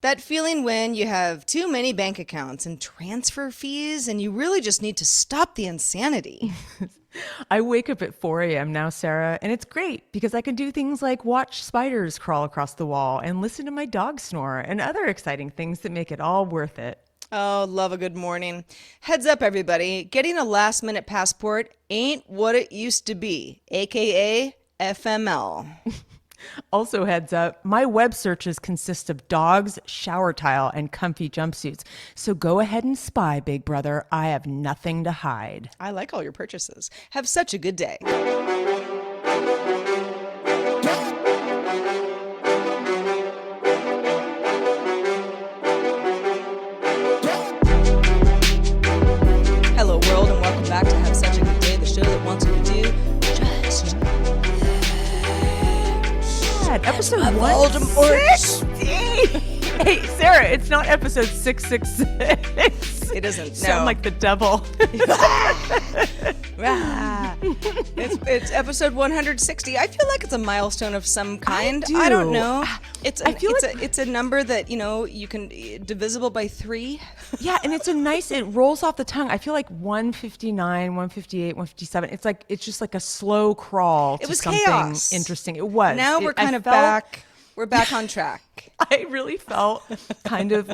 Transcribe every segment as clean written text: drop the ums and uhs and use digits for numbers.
That feeling when you have too many bank accounts and transfer fees and you really just need to stop the insanity. I wake up at 4 a.m. now, Sarah, and it's great because I can do things like watch spiders crawl across the wall and listen to my dog snore and other exciting things that make it all worth it. Oh, love a good morning. Heads up, everybody. Getting a last minute passport ain't what it used to be, aka FML. Also, heads up, my web searches consist of dogs, shower tile, and comfy jumpsuits. So go ahead and spy, big brother. I have nothing to hide. I like all your purchases. Have such a good day. Hello, world, and welcome back to Have Such a Good Day, the show that wants you to do just Episode Voldemort. 160. Hey, Sarah, it's not episode 666. It isn't. You sound No. like the devil. It's episode 160. I feel like it's a milestone of some kind. do. I don't know. It's a number that, you can divisible by 3. Yeah, and it rolls off the tongue. I feel like 159, 158, 157. It's just like a slow crawl to It was something chaos. interesting. It was. Now we're kind of back. We're back on track. I really felt kind of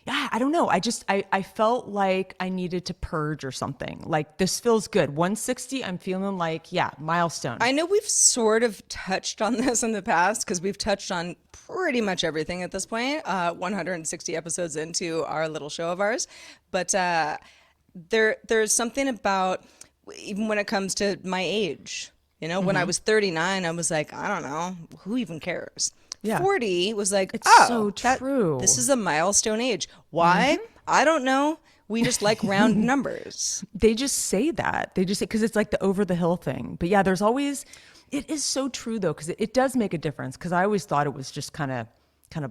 yeah, I don't know. I felt like I needed to purge or something. Like, this feels good. 160, I'm feeling like, yeah, milestone. I know we've sort of touched on this in the past because we've touched on pretty much everything at this point, 160 episodes into our little show of ours. But there's something about, even when it comes to my age, when I was 39, I was like, I don't know, who even cares? Yeah. 40 was like, It's so true. This is a milestone age. Why? I don't know. We just like round numbers. They just say that. They just say, because it's like the over the hill thing. But yeah, it is so true though, because it does make a difference. Because I always thought it was just kind of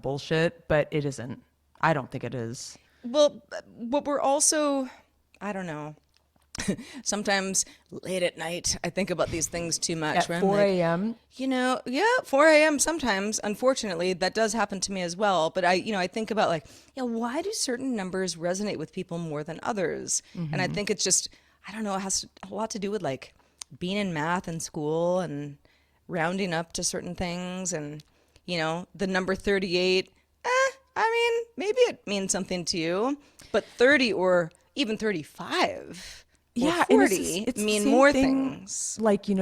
bullshit, but it isn't. I don't think it is. Well, but we're also, I don't know. Sometimes late at night, I think about these things too much. At where I'm 4 like, a.m. yeah, 4 a.m. sometimes. Unfortunately, that does happen to me as well. But I think about like, why do certain numbers resonate with people more than others? And I think it's just, I don't know, it has a lot to do with like being in math in school and rounding up to certain things. And, the number 38, I mean, maybe it means something to you, but 30 or even 35. Yeah, 40 and it's mean the same more thing, things. like, I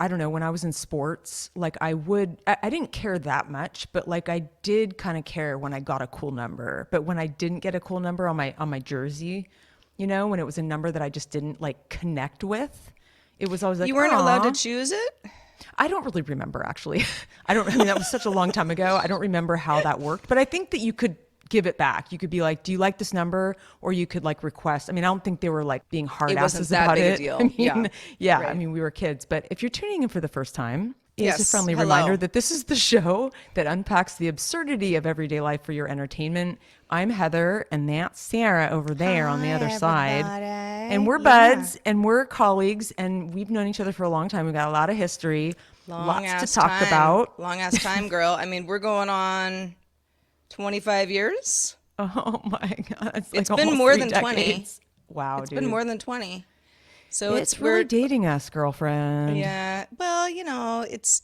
don't know, when I was in sports, like I didn't care that much, but like I did kind of care when I got a cool number. But when I didn't get a cool number on my jersey, when it was a number that I just didn't like connect with, it was always like, You weren't allowed "Aw." to choose it? I don't really remember, actually. I mean, that was such a long time ago. I don't remember how that worked, but I think that you could give it back. You could be like, do you like this number? Or you could like request. I mean, I don't think they were like being hard It wasn't asses that about big a it. deal. I mean, Yeah. I Right. mean, we were kids, but if you're tuning in for the first time, it's Yes. a friendly Hello. reminder that this is the show that unpacks the absurdity of everyday life for your entertainment. I'm Heather, and that's Sarah over there on the other side. And we're buds, and we're colleagues, and we've known each other for a long time. We've got a lot of history, lots to talk about. Long ass time, girl. I mean, we're going on 25 years. Oh my God. It's It's like been almost more 3 than 20. decades. Wow, It's dude. been more than 20. So It's really we're dating us, girlfriend. yeah. Well, it's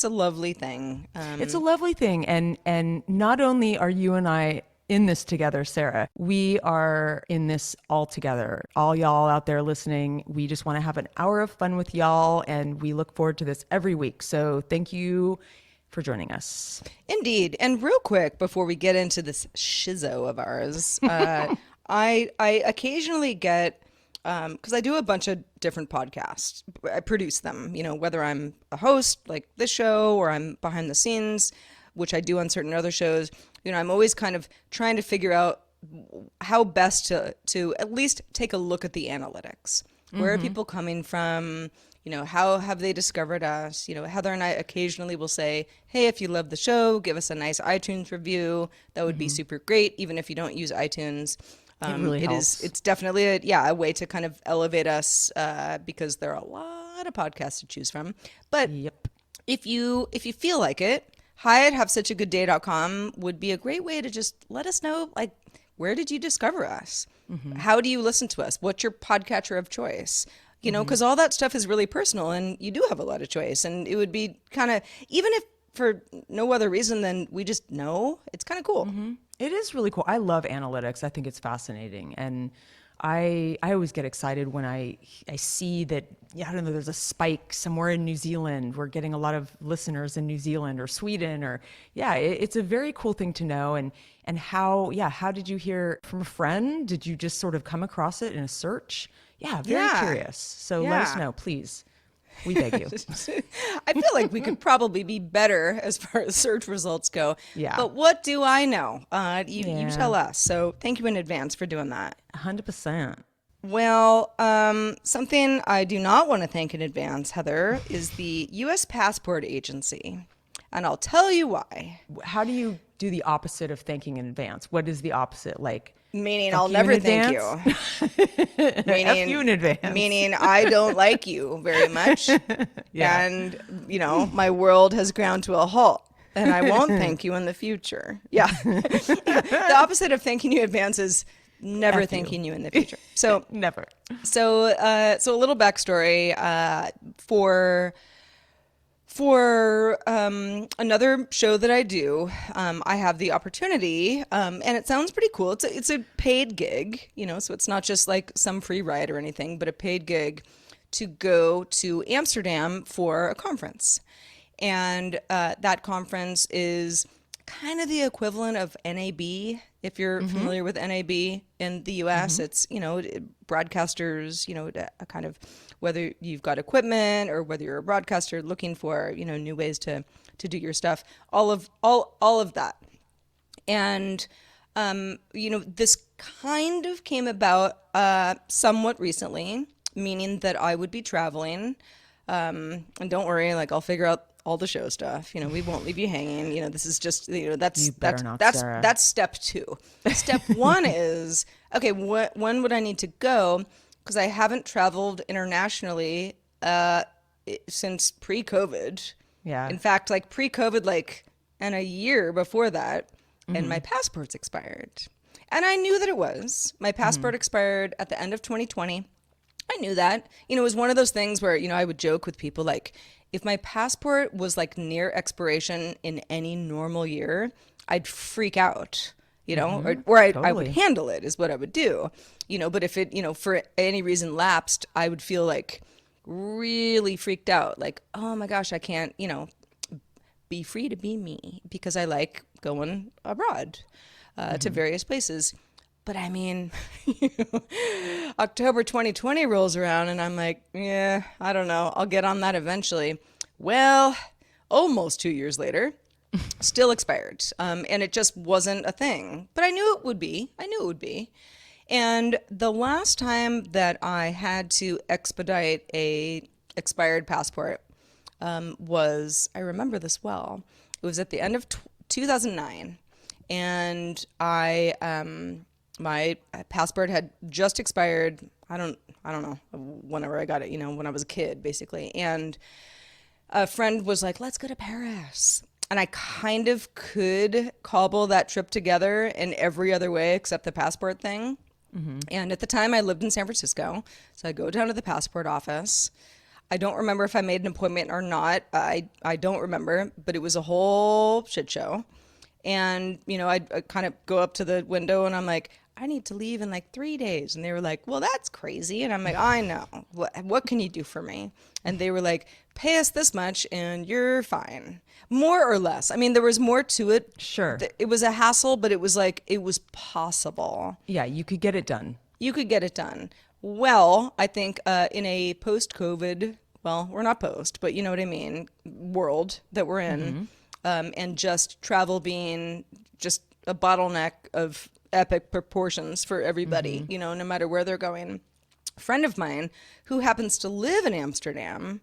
a lovely thing. It's a lovely thing. And not only are you and I in this together, Sarah, we are in this all together. All y'all out there listening, we just want to have an hour of fun with y'all, and we look forward to this every week. So thank you for joining us. Indeed. And real quick, before we get into this shizzo of ours, I occasionally get, because I do a bunch of different podcasts. I produce them, whether I'm a host like this show or I'm behind the scenes, which I do on certain other shows. I'm always kind of trying to figure out how best to at least take a look at the analytics. Where are people coming from? How have they discovered us? Heather and I occasionally will say, hey, if you love the show, give us a nice iTunes review. That would be super great, even if you don't use iTunes. It really helps. It's definitely a way to kind of elevate us because there are a lot of podcasts to choose from. But Yep. if you feel like it, hi@havessuchagoodday.com would be a great way to just let us know, like, where did you discover us? How do you listen to us? What's your podcatcher of choice? You know, because all that stuff is really personal and you do have a lot of choice. And it would be kind of, even if for no other reason than we just know, it's kind of cool. It is really cool. I love analytics. I think it's fascinating. And I always get excited when I see that, yeah, I don't know, there's a spike somewhere in New Zealand. We're getting a lot of listeners in New Zealand or Sweden or, yeah, it's a very cool thing to know. And how did you hear from a friend? Did you just sort of come across it in a search? Yeah, very curious. So let us know, please. We beg you. I feel like we could probably be better as far as search results go. Yeah. But what do I know? You Yeah. tell us. So thank you in advance for doing that. 100%. Well, something I do not want to thank in advance, Heather, is the U.S. Passport Agency. And I'll tell you why. How do you do the opposite of thanking in advance? What is the opposite? Like, Meaning fuck I'll you in never thank advance? you. F you in advance. Meaning I don't like you very much. Yeah. And, you know, my world has ground to a halt. And I won't thank you in the future. Yeah. The opposite of thanking you in advance is never F you. thanking you in the future. So Never. So a little backstory for another show that I do. I have the opportunity, and it sounds pretty cool. It's a paid gig, you know, so it's not just like some free ride or anything, but a paid gig to go to Amsterdam for a conference, and that conference is kind of the equivalent of NAB. If you're familiar with NAB in the US, it's, you know, broadcasters, you know, a kind of, whether you've got equipment or whether you're a broadcaster looking for, you know, new ways to do your stuff, all of that. And, you know, this kind of came about somewhat recently, meaning that I would be traveling. And don't worry, like, I'll figure out all the show stuff. You know, we won't leave you hanging. You know, this is just, you know, that's step 2. Step 1 is, okay, when would I need to go? Because I haven't traveled internationally since pre-COVID. Yeah. In fact, like pre-COVID, like, and a year before that, and my passport's expired. And I knew that it was. My passport expired at the end of 2020. I knew that. You know, it was one of those things where, you know, I would joke with people like, if my passport was like near expiration in any normal year, I'd freak out, you know, or I would handle it is what I would do, you know, but if it, you know, for any reason lapsed, I would feel like really freaked out. Like, oh my gosh, I can't, you know, be free to be me because I like going abroad to various places. But I mean, October 2020 rolls around and I'm like, yeah, I don't know. I'll get on that eventually. Well, almost 2 years later, still expired. And it just wasn't a thing. But I knew it would be. And the last time that I had to expedite a expired passport was, I remember this well, it was at the end of 2009. And my passport had just expired. I don't know, whenever I got it, you know, when I was a kid, basically. And a friend was like, let's go to Paris. And I kind of could cobble that trip together in every other way except the passport thing. And at the time I lived in San Francisco. So I go down to the passport office. I don't remember if I made an appointment or not. I don't remember, but it was a whole shit show. And, you know, I kind of go up to the window and I'm like, I need to leave in like 3 days. And they were like, well, that's crazy. And I'm like, I know. What can you do for me? And they were like, pay us this much and you're fine. More or less. I mean, there was more to it. Sure. It was a hassle, but it was like, it was possible. Yeah, you could get it done. You could get it done. Well, I think in a post-COVID, well, we're not post, but you know what I mean, world that we're in, and just travel being just a bottleneck of epic proportions for everybody, you know, no matter where they're going. A friend of mine who happens to live in Amsterdam,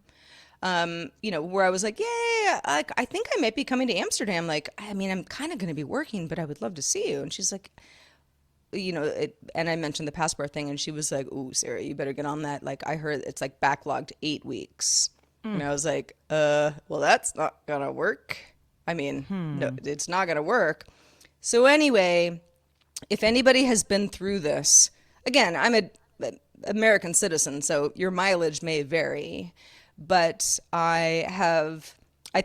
you know, where I was like, yeah, I think I might be coming to Amsterdam. Like, I mean, I'm kind of going to be working, but I would love to see you. And she's like, you know, and I mentioned the passport thing, and she was like, "Ooh, Sarah, you better get on that. Like, I heard it's like backlogged 8 weeks." And I was like, well, that's not gonna work. I mean, no, it's not going to work. So anyway, if anybody has been through this, again, I'm a American citizen, so your mileage may vary, but I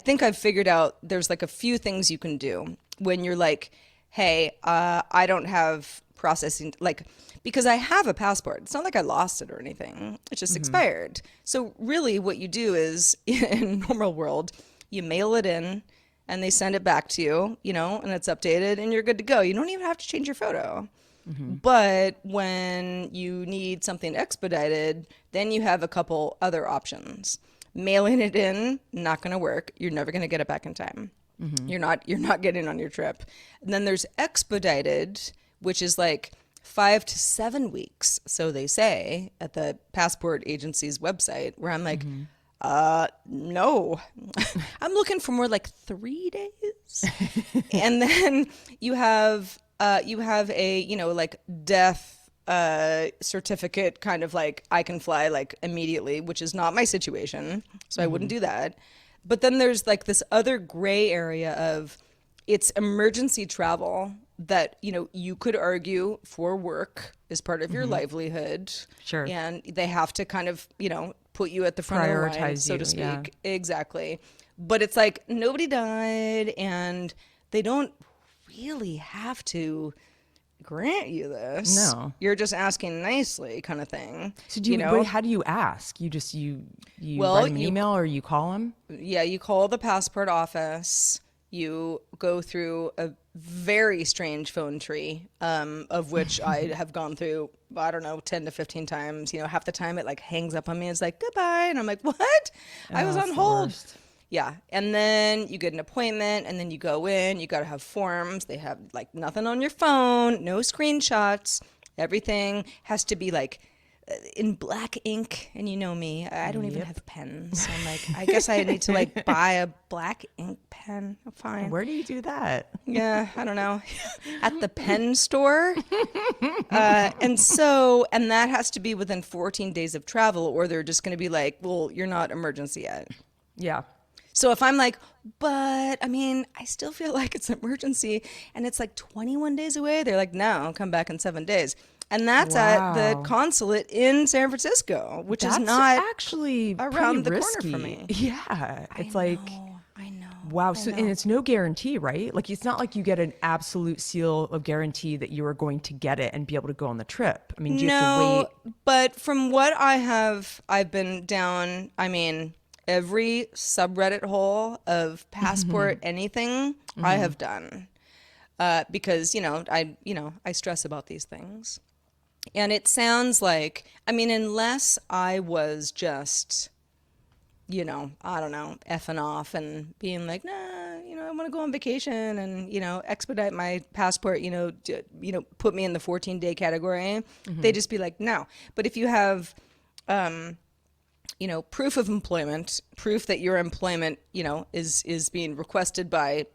think I've figured out there's like a few things you can do when you're like, hey, I don't have processing, like, because I have a passport. It's not like I lost it or anything. It's just expired. So really what you do is in normal world, you mail it in and they send it back to you, you know, and it's updated and you're good to go. You don't even have to change your photo. But when you need something expedited, then you have a couple other options. Mailing it in, not going to work. You're never going to get it back in time. You're not getting on your trip. And then there's expedited, which is like 5 to 7 weeks, so they say at the passport agency's website, where I'm like, no, I'm looking for more like 3 days. And then you have a, you know, like death certificate, kind of like I can fly like immediately, which is not my situation, so I wouldn't do that. But then there's like this other gray area of it's emergency travel that, you know, you could argue for work is part of your livelihood. Sure. And they have to kind of, you know, put you at the front of the line, so to speak. Yeah. Exactly. But it's like nobody died and they don't really have to grant you this. No. You're just asking nicely, kind of thing. So do you, know? wait, how do you ask? You just, you Well, write an email or you call them? Yeah, you call the passport office. You go through a very strange phone tree, of which I have gone through, I don't know, 10 to 15 times. You know, half the time it like hangs up on me. It's like, goodbye. And I'm like, what? I was on hold. Yeah. And then you get an appointment and then you go in. You got to have forms. They have like nothing on your phone, no screenshots. Everything has to be like in black ink, and you know me, I don't even have pens. So I'm like, I guess I need to like buy a black ink pen. Fine. Where do you do that? Yeah, I don't know. At the pen store. And that has to be within 14 days of travel, or they're just going to be like, well, you're not emergency yet. Yeah. So if I'm like, but I mean, I still feel like it's an emergency and it's like 21 days away, they're like, no, I'll come back in 7 days. And that's at the consulate in San Francisco, which is not actually around the risky. corner for me. Yeah. It's I know. wow. So, and it's no guarantee, right? Like, it's not like you get an absolute seal of guarantee that you are going to get it and be able to go on the trip. I mean, do you have to wait? But from what I've been down, I mean, every subreddit hole of passport anything I have done, because, you know, I stress about these things. And it sounds like, I mean, unless I was just, you know, I don't know, effing off and being like, nah, you know, I want to go on vacation and, you know, expedite my passport, you know, put me in the 14-day category. They just be like, no. But if you have, you know, proof of employment, proof that your employment, you know, is being requested by,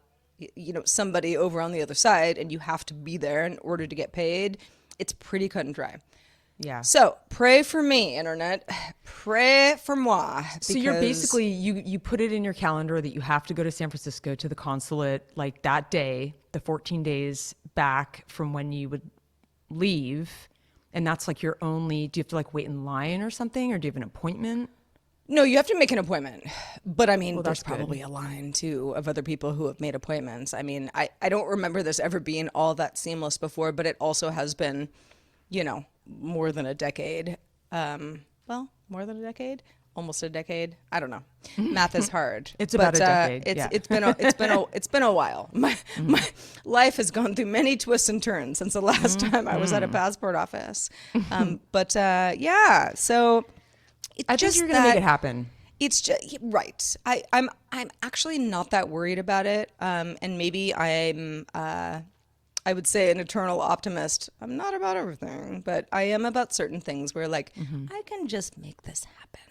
you know, somebody over on the other side, and you have to be there in order to get paid, it's pretty cut and dry. Yeah. So pray for me, internet. Pray for moi. So you're basically, you put it in your calendar that you have to go to San Francisco to the consulate like that day, the 14 days back from when you would leave. And that's like your only, do you have to like wait in line or something? Or do you have an appointment? No, you have to make an appointment. But I mean, there's that's good. probably a line too of other people who have made appointments. I mean, I don't remember this ever being all that seamless before, but it also has been, you know, more than a decade. Well, more than a decade? Almost a decade. I don't know. Math is hard. It's about a decade. It's been a while. My life has gone through many twists and turns since the last time I was at a passport office. Yeah. So I think you're going to make it happen. It's just right. I'm actually not that worried about it. And maybe I would say an eternal optimist. I'm not about everything, but I am about certain things where like I can just make this happen.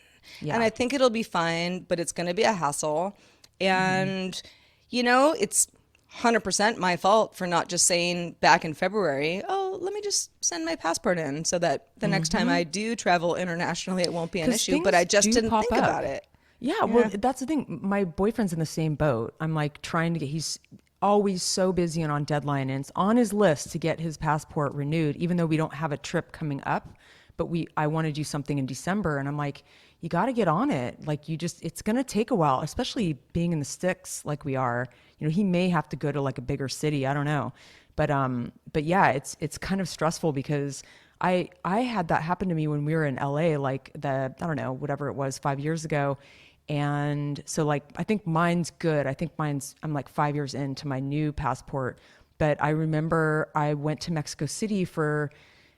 Yeah. And I think it'll be fine, but it's going to be a hassle. And, you know, it's 100% my fault for not just saying back in February, oh, let me just send my passport in so that the next time I do travel internationally, it won't be an issue. But I just didn't think about it. Yeah, well, that's the thing. My boyfriend's in the same boat. I'm like trying to get, he's always so busy and on deadline, and it's on his list to get his passport renewed, even though we don't have a trip coming up. But I want to do something in December. And I'm like, you got to get on it. Like, it's going to take a while, especially being in the sticks like we are. You know, he may have to go to like a bigger city. I don't know. But yeah, it's kind of stressful because I had that happen to me when we were in LA, like I don't know, whatever it was, 5 years ago. And so like, I think mine's good. I'm like 5 years into my new passport. But I remember I went to Mexico City for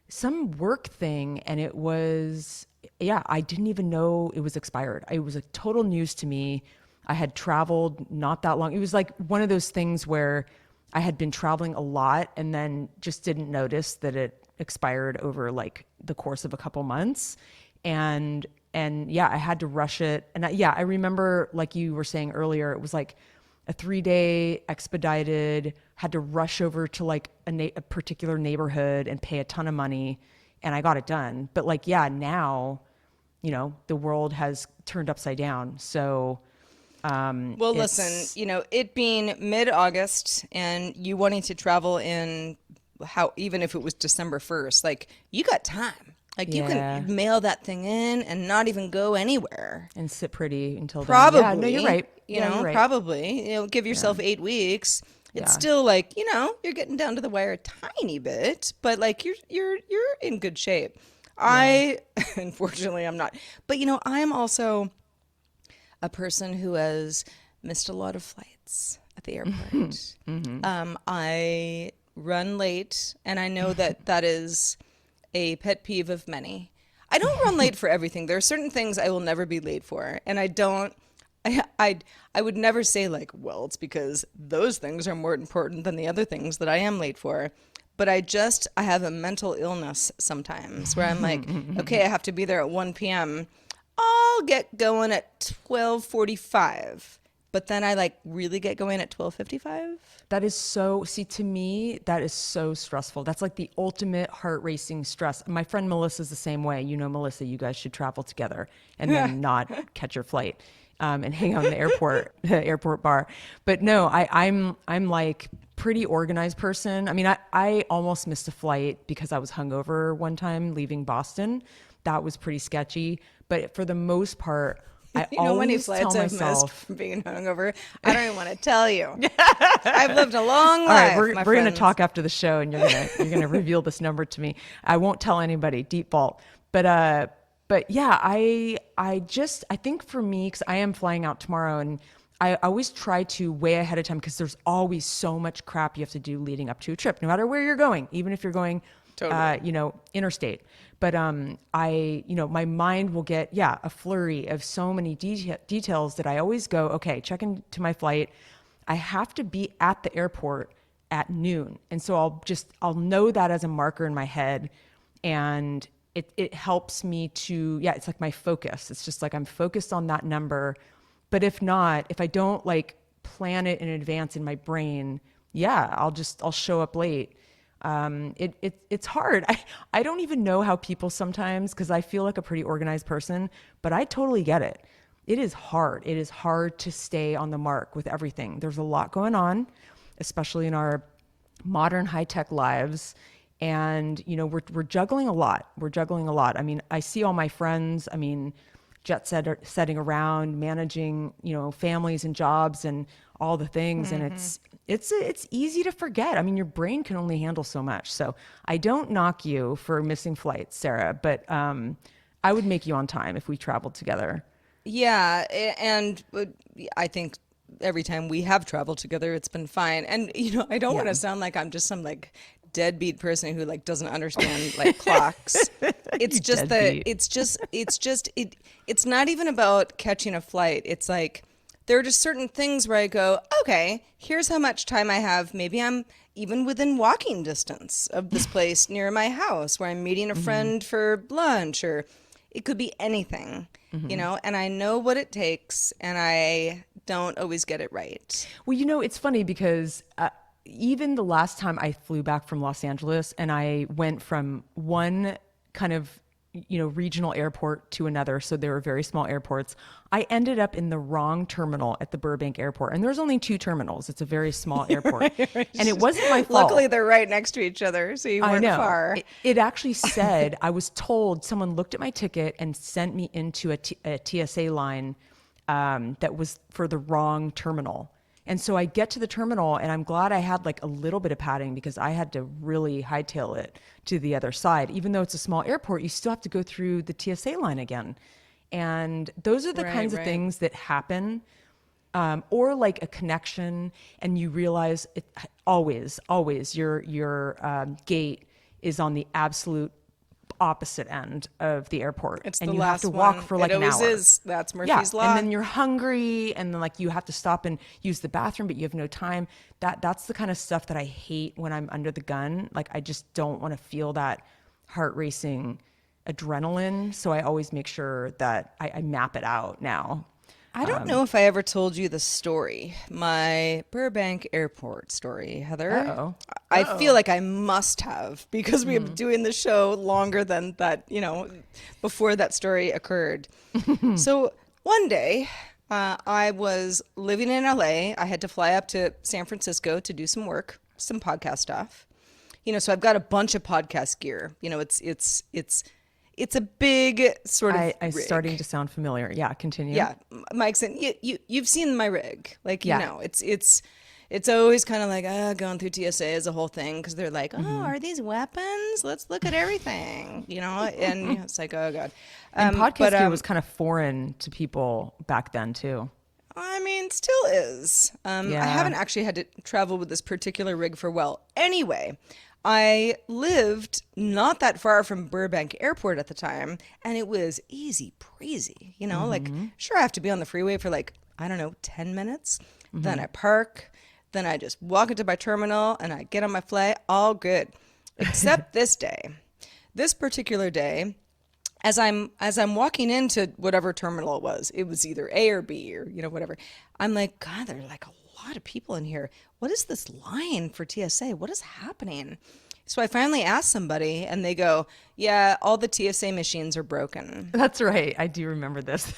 some work thing, and it was, yeah, I didn't even know it was expired. It was a total news to me. I had traveled not that long. It was like one of those things where I had been traveling a lot and then just didn't notice that it expired over like the course of a couple months. And yeah, I had to rush it. And I remember, like you were saying earlier, it was like a 3-day expedited, had to rush over to like a particular neighborhood and pay a ton of money, and I got it done. But like, yeah, now, you know, the world has turned upside down. So Well, listen, you know, it being mid-August and you wanting to travel in even if it was December 1st, like you got time. Like you yeah, can mail that thing in and not even go anywhere. and sit pretty until then. Yeah, no, you're Probably, right. Yeah, you're right. probably, give yourself 8 weeks. It's Yeah. still like, you're getting down to the wire a tiny bit, but like you're in good shape. I unfortunately I'm not. But I'm also a person who has missed a lot of flights at the airport. I run late, and I know that that is a pet peeve of many. I don't run late for everything. There are certain things I will never be late for, and I don't. I would never say like, well, it's because those things are more important than the other things that I am late for. But I have a mental illness sometimes where I'm like, okay, I have to be there at 1 p.m. I'll get going at 12:45, but then I like really get going at 12:55. That is so, see, to me, that is so stressful. That's like the ultimate heart racing stress. My friend Melissa's the same way. You know, Melissa, you guys should travel together and then not catch your flight and hang out in the airport, the airport bar. But no, I'm like pretty organized person. I mean, I almost missed a flight because I was hungover one time leaving Boston. That was pretty sketchy. But for the most part, I How many always tell flights I've missed myself, from being hungover? I don't even want to tell you. I've lived a long all life. right, we're my going to friends. talk after the show, and you're gonna reveal this number to me. I won't tell anybody. Deep vault. But yeah, I think for me, because I am flying out tomorrow, and I always try to way ahead of time because there's always so much crap you have to do leading up to a trip, no matter where you're going, even if you're going, Totally. interstate. But my mind will get a flurry of so many details that I always go, okay, check into my flight. I have to be at the airport at noon, and so I'll know that as a marker in my head, and it helps me to it's like my focus. It's just like I'm focused on that number. But if I don't like plan it in advance in my brain, I'll show up late. It's hard. I don't even know how people sometimes, because I feel like a pretty organized person, but I totally get it. It is hard. It is hard to stay on the mark with everything. There's a lot going on, especially in our modern high-tech lives. And, we're juggling a lot. I mean, I see all my friends, setting around, managing, families and jobs and all the things. And it's easy to forget. I mean, your brain can only handle so much. So I don't knock you for missing flights, Sarah, but I would make you on time if we traveled together. Yeah, and I think every time we have traveled together, it's been fine. And I don't want to sound like I'm just some like deadbeat person who like doesn't understand like clocks. It's just that it's not even about catching a flight. It's like there are just certain things where I go, okay, here's how much time I have. Maybe I'm even within walking distance of this place near my house where I'm meeting a friend for lunch, or it could be anything, and I know what it takes, and I don't always get it right. Well, it's funny because even the last time I flew back from Los Angeles and I went from one kind of regional airport to another. So they were very small airports. I ended up in the wrong terminal at the Burbank airport. And there's only 2 terminals. It's a very small airport. And it wasn't my fault. Luckily, they're right next to each other, so you I weren't know. far. It actually said, I was told, someone looked at my ticket and sent me into a TSA line that was for the wrong terminal. And so I get to the terminal, and I'm glad I had like a little bit of padding, because I had to really hightail it to the other side. Even though it's a small airport, you still have to go through the TSA line again. And those are the kinds of things that happen, or like a connection, and you realize it always your gate is on the absolute opposite end of the airport. It's and the you last have to walk one. for like it an always hour. Is. That's Murphy's Law. And then you're hungry, and then like you have to stop and use the bathroom, but you have no time. That's the kind of stuff that I hate when I'm under the gun. Like I just don't want to feel that heart racing adrenaline. So I always make sure that I map it out now. I don't know if I ever told you the story, my Burbank airport story, Heather. Uh-oh. I feel like I must have, because we've been doing the show longer than that, before that story occurred. So one day, I was living in LA. I had to fly up to San Francisco to do some work, some podcast stuff. So I've got a bunch of podcast gear. It's a big sort of I'm rig. starting to sound familiar. Yeah, continue. Yeah, Mike's and you've seen my rig, like Yeah. it's always kind of like going through TSA is a whole thing, because they're like, are these weapons? Let's look at everything, and it's like, oh god. And podcast gear was kind of foreign to people back then too. I mean, still is. I haven't actually had to travel with this particular rig for anyway. I lived not that far from Burbank Airport at the time, and it was easy breezy, like, sure, I have to be on the freeway for 10 minutes. Then I park, then I just walk into my terminal and I get on my flight, all good. Except this particular day, as I'm walking into whatever terminal it was either A or B or, whatever. I'm like, God, there are like a lot of people in here. What is this line for TSA? What is happening? So I finally asked somebody, and they go, yeah, all the TSA machines are broken. That's right. I do remember this.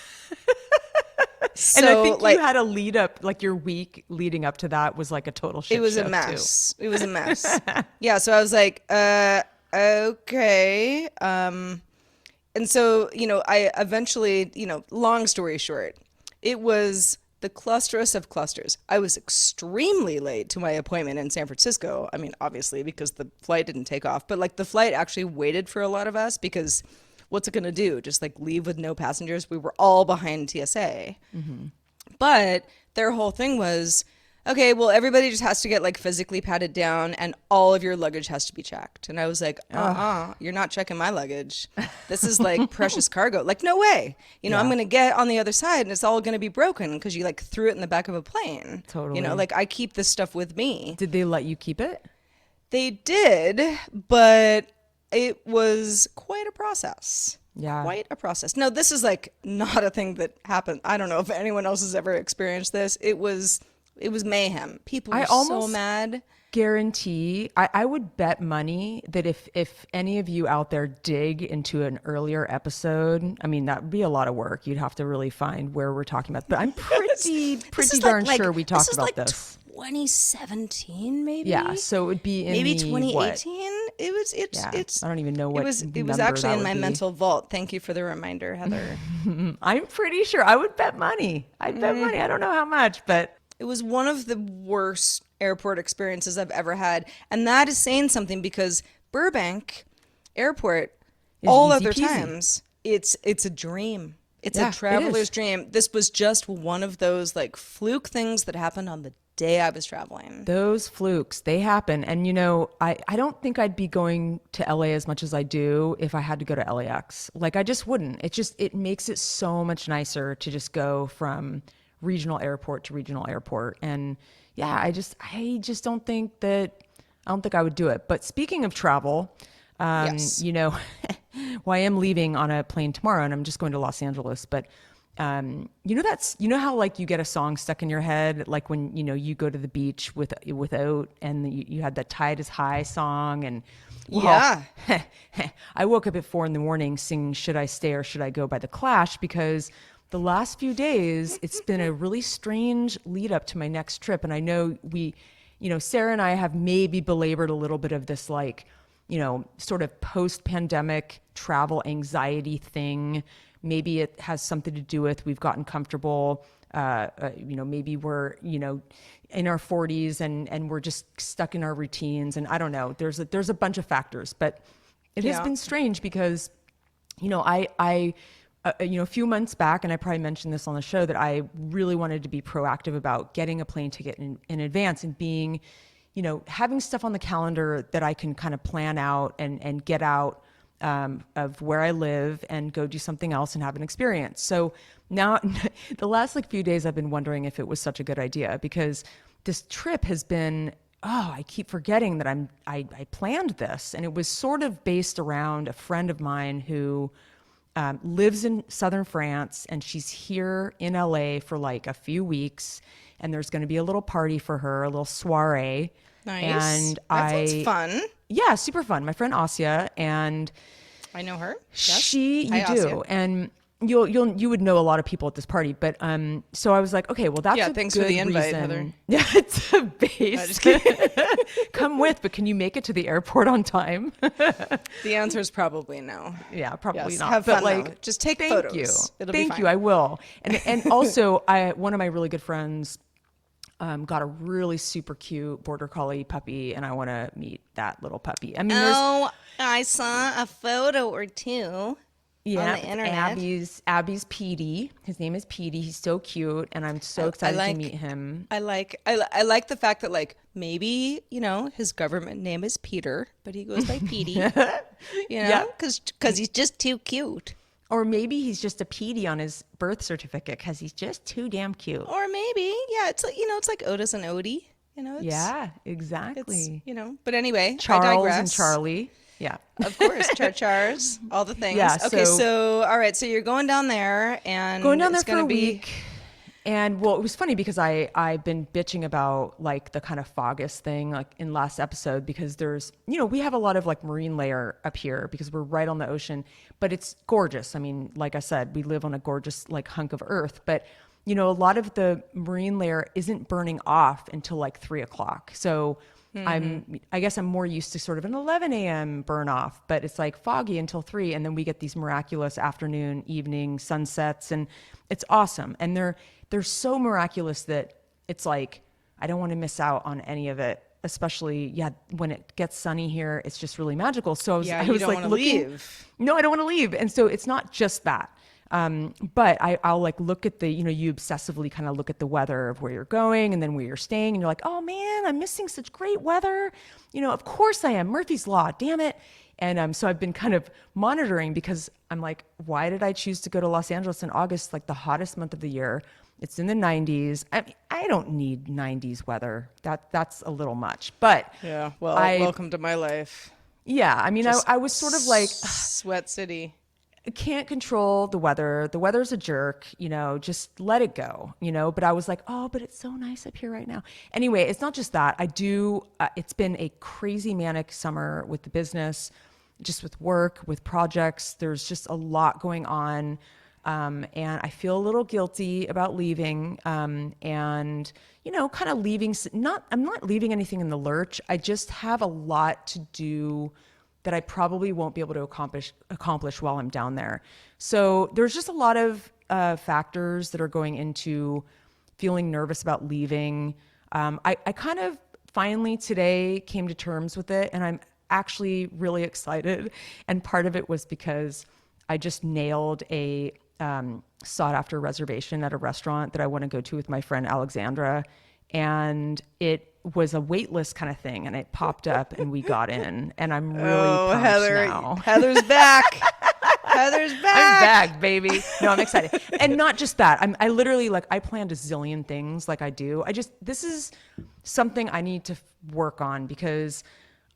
So, and I think you had a lead up, like your week leading up to that was like a total shit It was show a mess. Too. It was a mess. Yeah. So I was like, okay. And so, I eventually, long story short, it was the clusterest of clusters. I was extremely late to my appointment in San Francisco. I mean, obviously, because the flight didn't take off, but like the flight actually waited for a lot of us, because what's it going to do? Just like leave with no passengers? We were all behind TSA. Mm-hmm. But their whole thing was, okay, well, everybody just has to get like physically patted down, and all of your luggage has to be checked. And I was like, you're not checking my luggage. This is like precious cargo. Like, no way. I'm going to get on the other side and it's all going to be broken because you like threw it in the back of a plane. Totally. Like I keep this stuff with me. Did they let you keep it? They did, but it was quite a process. Yeah. Quite a process. No, this is like not a thing that happened. I don't know if anyone else has ever experienced this. It was mayhem. People were so mad. Guarantee, I would bet money that if any of you out there dig into an earlier episode, I mean, that would be a lot of work. You'd have to really find where we're talking about. But I'm pretty darn sure we talked about this. 2017, maybe. Yeah, so it would be in maybe the, 2018. What? It's. I don't even know what. It was actually in my mental vault. Thank you for the reminder, Heather. I'm pretty sure. I would bet money. I'd bet money. I don't know how much, but. It was one of the worst airport experiences I've ever had. And that is saying something, because Burbank Airport, all other times, it's a dream. It's a traveler's dream. This was just one of those like fluke things that happened on the day I was traveling. Those flukes, they happen. And I don't think I'd be going to LA as much as I do if I had to go to LAX. Like I just wouldn't. It makes it so much nicer to just go from regional airport to regional airport. And yeah, I just don't think I would do it. But speaking of travel, Yes. well, I am leaving on a plane tomorrow, and I'm just going to Los Angeles. But how like you get a song stuck in your head, like when you go to the beach without, and you had that Tide is High song, and Yeah. I woke up at 4 a.m. singing "Should I Stay or Should I Go" by The Clash, because the last few days it's been a really strange lead up to my next trip. And I know Sarah and I have maybe belabored a little bit of this, like, sort of post-pandemic travel anxiety thing. Maybe it has something to do with we've gotten comfortable. Maybe we're, in our 40s and we're just stuck in our routines. And I don't know, there's a bunch of factors, but it has been strange because, a few months back, and I probably mentioned this on the show, that I really wanted to be proactive about getting a plane ticket in advance and being, having stuff on the calendar that I can kind of plan out and get out of where I live and go do something else and have an experience. So now the last few days I've been wondering if it was such a good idea, because this trip has been, I keep forgetting that I planned this. And it was sort of based around a friend of mine who lives in southern France, and she's here in LA for like a few weeks, and there's going to be a little party for her, a little soiree. Nice. And that sounds fun. Yeah, super fun. My friend Asia, and I know her. Yes. You Hi, do, Asia. and you would know a lot of people at this party. But so I was like, okay, well, that's a thanks good for the invite, reason. Heather. Yeah, it's a base. Come with, but can you make it to the airport on time? The answer is probably no. Yeah, probably Yes, not. have but fun, though. Just take thank photos. you. It'll be Thank fine. you. I will. And also, one of my really good friends got a really super cute border collie puppy, and I want to meet that little puppy. I mean, I saw a photo or two. yeah, on the internet. Abby's Petey. His name is Petey. He's so cute, and I'm so excited to meet him. I like the fact that, like, maybe, his government name is Peter, but he goes by Petey. Yeah. Because he's just too cute. Or maybe he's just a Petey on his birth certificate because he's just too damn cute. Or maybe, it's like, it's like Otis and Odie. Yeah, exactly. But anyway, Charles I digress. and Charlie. Yeah. Of course, Chars, all the things. Yeah, okay, so all right, so you're going down there, and it's for gonna a be... week. And well, it was funny because I've been bitching about like the kind of foggus thing like in last episode, because there's, we have a lot of like marine layer up here because we're right on the ocean, but it's gorgeous. I mean, like I said, we live on a gorgeous like hunk of earth, but a lot of the marine layer isn't burning off until like 3 o'clock. So I guess I'm more used to sort of an 11 a.m. burn off, but it's like foggy until 3. And then we get these miraculous afternoon, evening sunsets, and it's awesome. And they're so miraculous that it's like, I don't want to miss out on any of it, especially, when it gets sunny here, it's just really magical. So I was don't like wanna looking, leave. No, I don't want to leave. And so it's not just that. But I'll like look at the, you obsessively kind of look at the weather of where you're going and then where you're staying. And you're like, oh man, I'm missing such great weather. Of course I am. Murphy's Law, damn it. And so I've been kind of monitoring, because I'm like, why did I choose to go to Los Angeles in August, like the hottest month of the year? It's in the 90s. I mean, I don't need 90s weather. That's a little much. But Yeah, well, welcome to my life. Yeah, I mean, I was sort of like, Sweat City. can't control the weather. The weather's a jerk, just let it go, but I was like, oh, but it's so nice up here right now. Anyway, it's not just that. It's been a crazy manic summer with the business, just with work, with projects. There's just a lot going on. And I feel a little guilty about leaving, and, kind of leaving, I'm not leaving anything in the lurch. I just have a lot to do that I probably won't be able to accomplish while I'm down there. So there's just a lot of factors that are going into feeling nervous about leaving. I kind of finally today came to terms with it, and I'm actually really excited. And part of it was because I just nailed a sought after reservation at a restaurant that I want to go to with my friend Alexandra. And it was a wait list kind of thing, and it popped up and we got in, and I'm really pumped Heather, now. Heather's back. Heather's back. I'm back, baby. No, I'm excited. And not just that. I literally, like, I planned a zillion things like I do. This is something I need to work on, because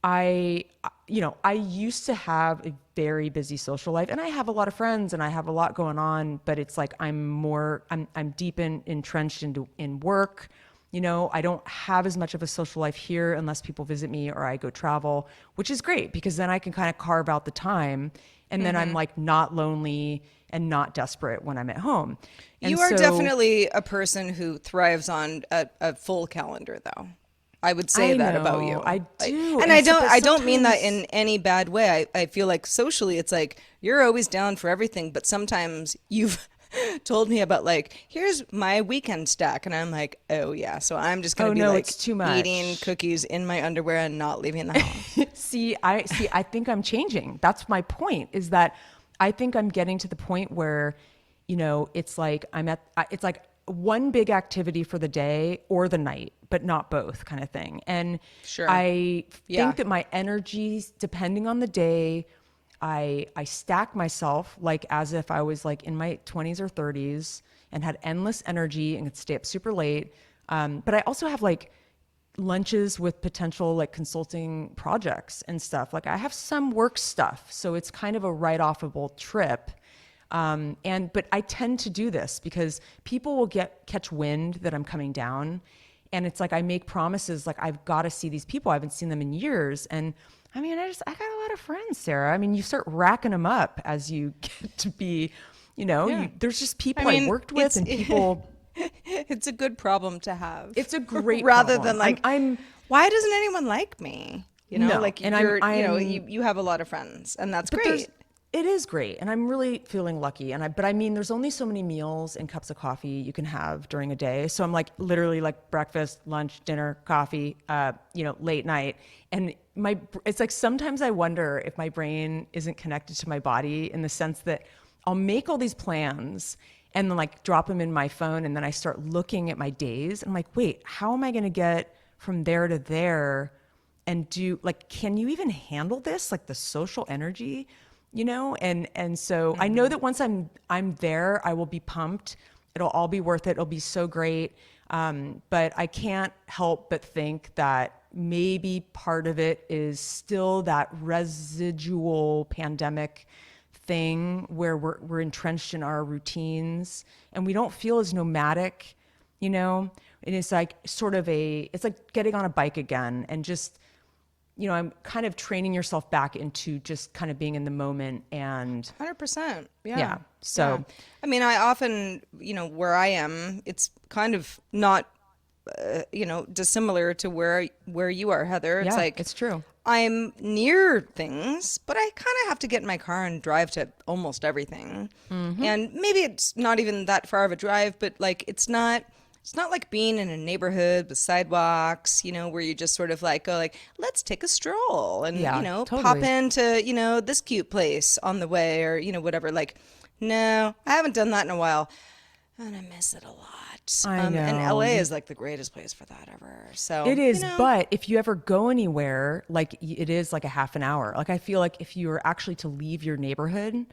I used to have a very busy social life, and I have a lot of friends and I have a lot going on, but it's like I'm deep entrenched in work. I don't have as much of a social life here unless people visit me or I go travel, which is great because then I can kind of carve out the time, and then I'm like not lonely and not desperate when I'm at home. And You are so definitely a person who thrives on a full calendar, though. I would say I that about know you. I do. And And so, but I don't mean that sometimes in any bad way. I feel like socially it's like you're always down for everything, but sometimes you've told me about like, here's my weekend stack, and I'm like, oh yeah, so I'm just gonna oh be no, like it's too eating much. cookies in my underwear and not leaving the house. I think I'm changing. That's my point, is that I think I'm getting to the point where, it's like it's like one big activity for the day or the night, but not both, kind of thing. And Sure. I Yeah. think that my energies, depending on the day, I stack myself like as if I was like in my 20s or 30s and had endless energy and could stay up super late. But I also have like lunches with potential like consulting projects and stuff. Like I have some work stuff, so it's kind of a write-offable trip. But I tend to do this because people will catch wind that I'm coming down, and it's like I make promises like I've got to see these people. I haven't seen them in years, and I mean I got a lot of friends, Sarah. I mean, you start racking them up as you get to be, Yeah. there's just I people I mean, worked with and people. it's a good problem to have It's a great rather problem. than like, I'm why doesn't anyone like me? no, Like and I'm you have a lot of friends, and that's but there's great. it is great, and I'm really feeling lucky. But I mean, there's only so many meals and cups of coffee you can have during a day. So I'm like literally like breakfast, lunch, dinner, coffee, late night, and it's like sometimes I wonder if my brain isn't connected to my body in the sense that I'll make all these plans and then like drop them in my phone, and then I start looking at my days, and I'm like, wait, how am I going to get from there to there? And do like, can you even handle this, like the social energy, and so I know that once I'm there, I will be pumped. It'll all be worth it. It'll be so great. But I can't help but think that maybe part of it is still that residual pandemic thing where we're entrenched in our routines and we don't feel as nomadic, and it's like it's like getting on a bike again, and just, I'm kind of training yourself back into just kind of being in the moment. And 100%. Yeah. yeah, Yeah. so I mean, I often, where I am, it's kind of not, dissimilar to where you are, Heather. It's yeah, like it's true. I'm near things, but I kind of have to get in my car and drive to almost everything. And maybe it's not even that far of a drive, but like it's not like being in a neighborhood with sidewalks, where you just sort of like go like, let's take a stroll and, Yeah, pop totally. into, this cute place on the way or, whatever. Like, no, I haven't done that in a while and I miss it a lot. I And know LA you. is like the greatest place for that ever. So, It is, but if you ever go anywhere, like it is like a half an hour. Like I feel like if you were actually to leave your neighborhood,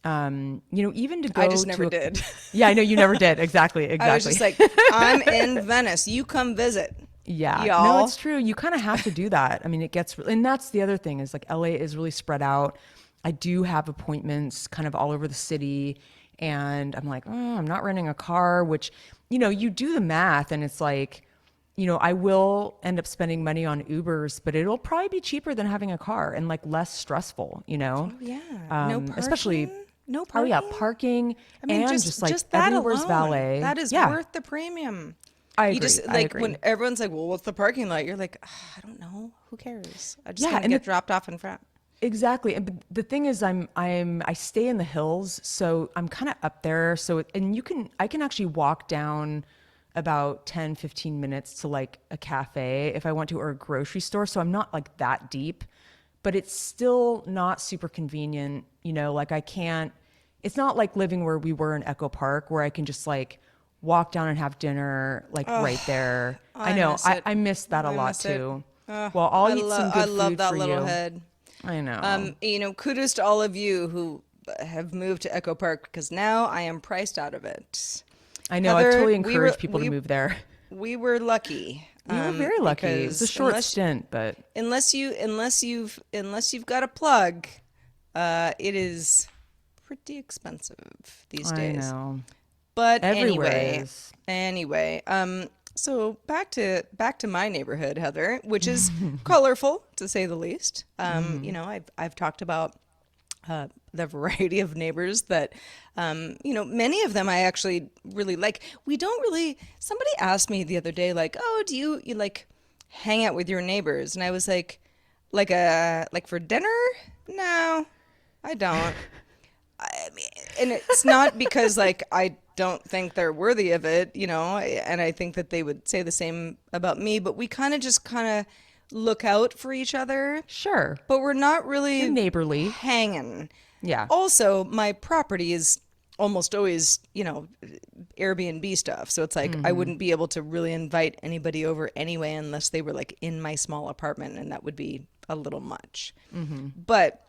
even to I go just never to a, did. yeah, I know you never did. Exactly, I was exactly. just like, I'm in Venice. You come visit, Yeah, no, it's y'all. true. You kind of have to do that. I mean, and that's the other thing is like LA is really spread out. I do have appointments kind of all over the city, and I'm like, oh, I'm not renting a car, which, you do the math and it's like, I will end up spending money on Ubers, but it'll probably be cheaper than having a car and like less stressful, Oh yeah, no especially, parking, no oh yeah, parking. parking I mean, and just just like that everywhere's alone, valet. that is Yeah, worth the premium. I You agree. just I like when agree. everyone's like, "Well, what's the parking lot?" You're like, "Ah, I don't know. Who cares? I'm just Yeah, gonna and get dropped off in front." exactly. And but the thing is I stay in the hills, so I'm kind of up there. So and I can actually walk down about 10-15 minutes to like a cafe if I want to, or a grocery store. So I'm not like that deep, but it's still not super convenient, like I can't, it's not like living where we were in Echo Park where I can just like walk down and have dinner like right there. I I know miss it. I miss that a I lot miss it. too. Well, I'll eat some I good love food that for little you. head. I know. Kudos to all of you who have moved to Echo Park because now I am priced out of it. I know. I've Heather, totally encouraged people to move there. we were lucky You were very lucky. It was a because short stint, but unless you've got a plug, it is pretty expensive these I days. know. But Everywhere anyway, is. anyway, So back to my neighborhood, Heather, which is colorful to say the least. You know, I've talked about the variety of neighbors that, you know, many of them I actually really like. We don't really. Somebody asked me the other day, like, "Oh, do you like hang out with your neighbors?" And I was like for dinner? No, I don't. I mean, and it's not because like I don't think they're worthy of it, you know, and I think that they would say the same about me, but we kind of look out for each other, Sure. but we're not You're really neighborly. hanging. Yeah. Also, my property is almost always, you know, Airbnb stuff. So it's like I wouldn't be able to really invite anybody over anyway unless they were like in my small apartment, and that would be a little much. But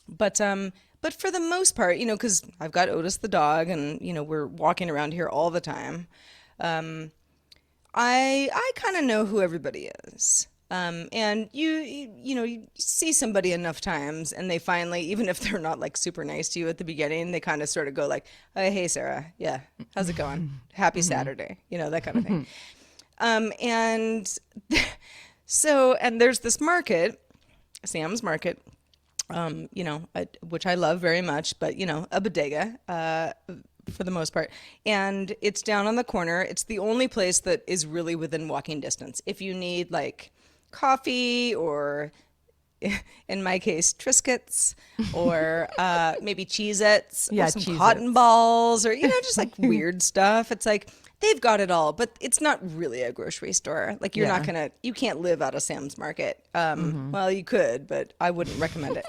but um but for the most part, you know, because I've got Otis the dog, and you know we're walking around here all the time. Um, I kind of know who everybody is. And you know you see somebody enough times, and they finally, even if they're not like super nice to you at the beginning, they kind of sort of go like, "Hey Sarah, yeah, how's it going? Happy Saturday," you know, that kind of thing. And so, and there's this market, Sam's Market, you know, which I love very much, but you know, a bodega, for the most part. And it's down on the corner. It's the only place that is really within walking distance. If you need like coffee or, in my case, Triscuits, or maybe Cheez-Its, Yeah, or some Cheez-Its. cotton balls, or, you know, just like weird stuff. It's like they've got it all, but it's not really a grocery store. Like you're not Yeah. you can't live out of Sam's Market. Well, you could, but I wouldn't recommend it.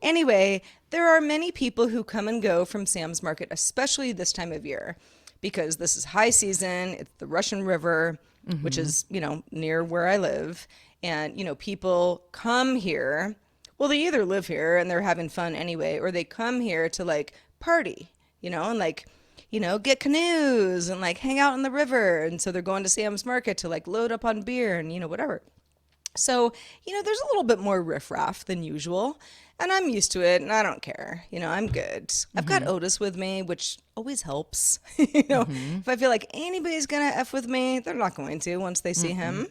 Anyway, there are many people who come and go from Sam's Market, especially this time of year, because this is high season. It's the Russian River, which is, you know, near where I live. And, you know, people come here. Well, they either live here and they're having fun anyway, or they come here to like party, you know, and like, you know, get canoes and like hang out on the river. And so they're going to Sam's Market to like load up on beer and, you know, whatever. So, you know, there's a little bit more riffraff than usual, and I'm used to it, and I don't care. You know, I'm good. I've got Otis with me, which always helps. You know, if I feel like anybody's gonna F with me, they're not going to once they see him.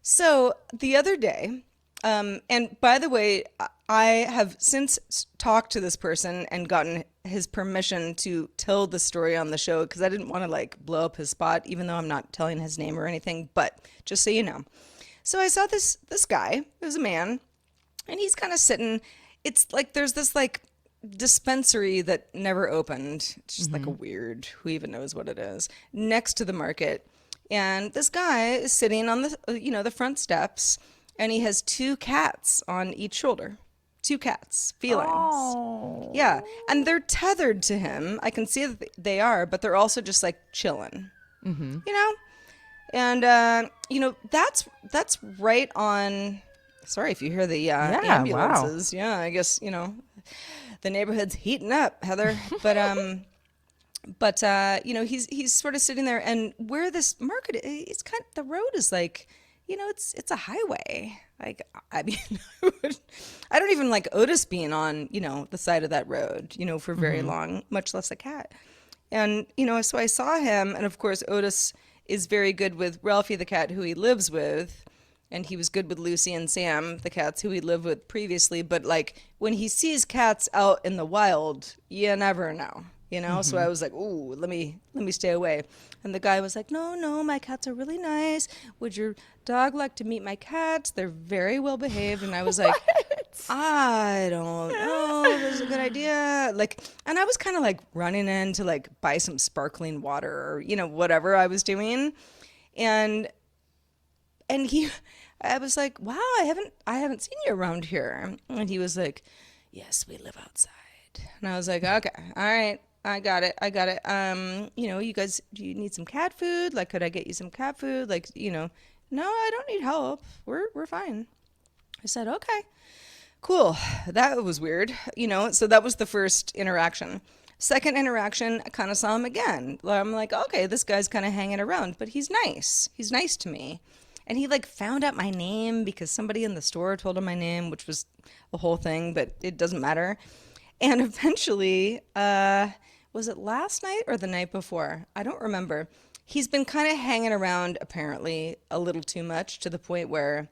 So the other day, and by the way, I have since talked to this person and gotten his permission to tell the story on the show, because I didn't want to like blow up his spot, even though I'm not telling his name or anything, but just so you know. So I saw this guy. It was a man, and he's kind of sitting. It's like there's this like dispensary that never opened. It's just like a weird, who even knows what it is, next to the market. And this guy is sitting on the you know, the front steps, and he has two cats on each shoulder. Two cats, felines. Oh. Yeah, and they're tethered to him. I can see that they are, but they're also just like chilling. You know. And you know, that's right on. Sorry if you hear the Yeah, ambulances. Yeah, I guess, you know, the neighborhood's heating up, Heather. But you know, he's sort of sitting there, and where this market is, it's kind of, the road is like, you know, it's a highway. Like, I mean, I don't even like Otis being on, you know, the side of that road, you know, for very long, much less a cat. And, you know, so I saw him, and of course, Otis is very good with Ralphie the cat, who he lives with, and he was good with Lucy and Sam, the cats who he lived with previously. But like when he sees cats out in the wild, you never know, you know. So I was like, ooh, let me stay away. And the guy was like, no, my cats are really nice. Would your dog like to meet my cats? They're very well behaved. And I was like, I don't know if this is a good idea. Like, and I was kind of like running in to like buy some sparkling water, or, you know, whatever I was doing. And he, I was like, wow, I haven't seen you around here. And he was like, yes, we live outside. And I was like, okay, all right. I got it. You know, you guys, do you need some cat food? Like, could I get you some cat food? Like, you know, no, I don't need help. We're fine. I said, okay, cool. That was weird. You know, so that was the first interaction. Second interaction, I kind of saw him again. I'm like, okay, this guy's kind of hanging around, but he's nice. He's nice to me. And he like found out my name because somebody in the store told him my name, which was a whole thing, but it doesn't matter. And eventually, was it last night or the night before? I don't remember. he's been kind of hanging around apparently a little too much to the point where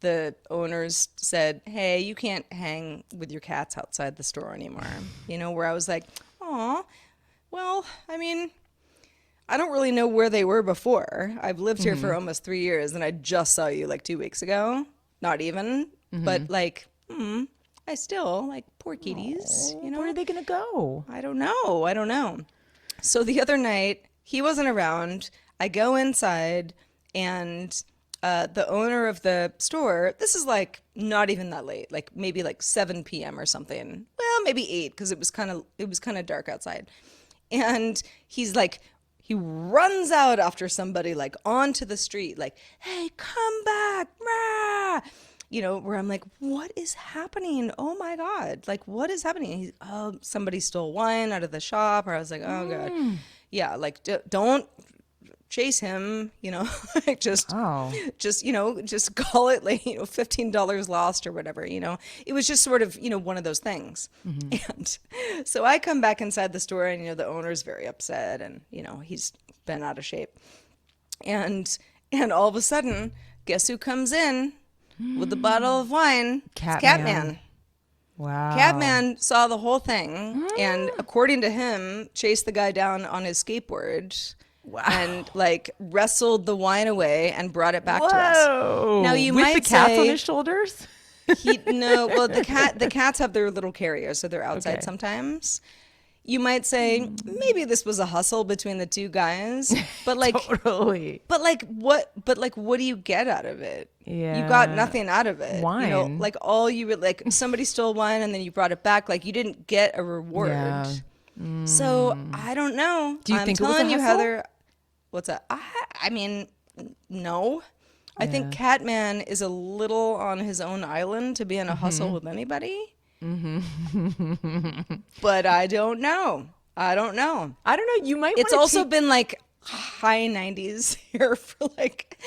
the owners said, "Hey, you can't hang with your cats outside the store anymore." Where I was like, "Oh, well, I mean, I don't really know where they were before. I've lived here for almost 3 years, and I just saw you like 2 weeks ago. Not even, but like, I still like poor kitties. Where are they gonna go? I don't know. I don't know." So the other night, he wasn't around. I go inside, and the owner of the store, this is like not even that late, like maybe like 7 p.m. or something. Well, maybe 8 because it was kind of dark outside. And he's like, he runs out after somebody like onto the street, like, "Hey, come back." Rah! Where I'm like, what is happening? Oh my God. Like, what is happening? Somebody stole wine out of the shop. Or I was like, oh God. Yeah, like, don't chase him, like just call it like, $15 lost or whatever, It was just sort of, one of those things. And so I come back inside the store and, the owner's very upset and, he's been out of shape. And all of a sudden, guess who comes in with the bottle of wine? It's Catman. Wow. Catman saw the whole thing and, according to him, chased the guy down on his skateboard. Wow. And like wrestled the wine away and brought it back to us. Now you With might the cats say, on his shoulders? No, well the cats have their little carriers, so they're outside sometimes. You might say maybe this was a hustle between the two guys, but like totally. But like what do you get out of it? Yeah. You got nothing out of it. Wine. Like all you were like somebody stole wine and then you brought it back, like you didn't get a reward. Yeah. So I don't know. Do you think it was a telling you, hustle? Heather, what's that? I mean, no. I think Catman is a little on his own island to be in a hustle with anybody. But I don't know. I don't know. You might. It's also been like high 90s here for like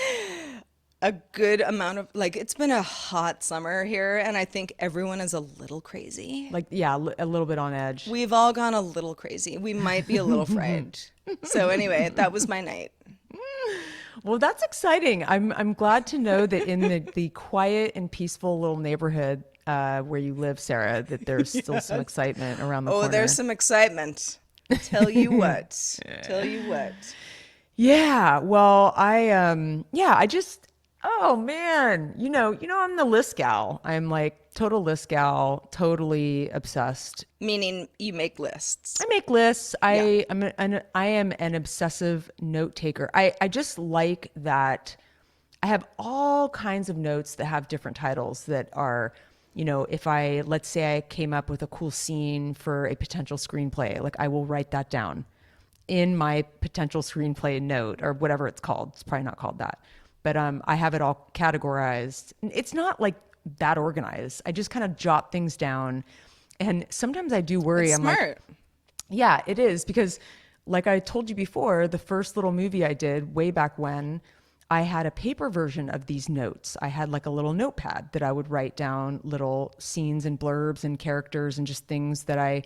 a good amount of like it's been a hot summer here, and I think everyone is a little crazy. Like, yeah, a little bit on edge. We've all gone a little crazy. We might be a little fried. So anyway, that was my night. Well, that's exciting. I'm glad to know that in the quiet and peaceful little neighborhood where you live, Sarah, that there's still some excitement around the corner. Oh, there's some excitement. Tell you what. Tell you what. Yeah. Well, I just, oh man, I'm the list gal. I'm like total list gal, totally obsessed. Meaning you make lists. I make lists. I am an obsessive note taker. I just like that I have all kinds of notes that have different titles that are, if let's say I came up with a cool scene for a potential screenplay, like I will write that down in my potential screenplay note or whatever it's called. It's probably not called that, but I have it all categorized. It's not like that organized. I just kind of jot things down. And sometimes I do worry. That's smart. Like, yeah, it is, because like I told you before, the first little movie I did way back when, I had a paper version of these notes. I had like a little notepad that I would write down little scenes and blurbs and characters and just things that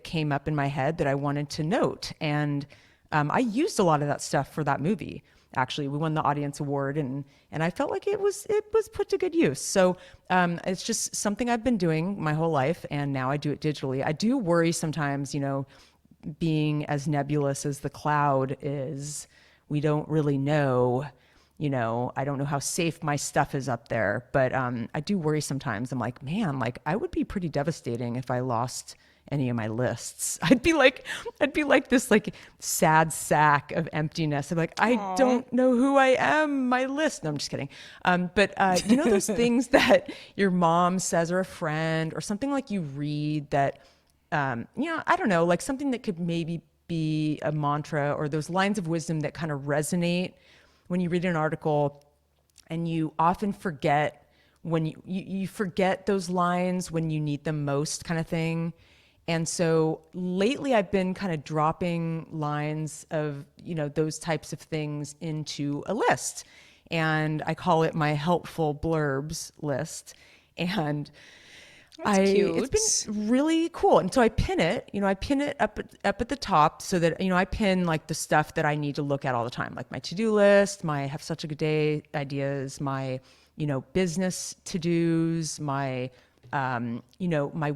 came up in my head that I wanted to note. And I used a lot of that stuff for that movie. Actually, we won the audience award, and I felt like it was put to good use. So it's just something I've been doing my whole life, and now I do it digitally. I do worry sometimes, being as nebulous as the cloud is, we don't really know. I don't know how safe my stuff is up there, but I do worry sometimes. I'm like, man, like I would be pretty devastating if I lost any of my lists. I'd be like this like sad sack of emptiness. I'm like, I don't know who I am. My list. No, I'm just kidding. But those things that your mom says or a friend or something like you read that, I don't know, like something that could maybe be a mantra or those lines of wisdom that kind of resonate when you read an article, and you often forget when you forget those lines when you need them most, kind of thing. And so lately I've been kind of dropping lines of, those types of things into a list, and I call it my helpful blurbs list. And That's It's cute. been really cool. And so I pin it, up at the top so that, I pin like the stuff that I need to look at all the time, like my to-do list, my have such a good day ideas, my, business to-dos, my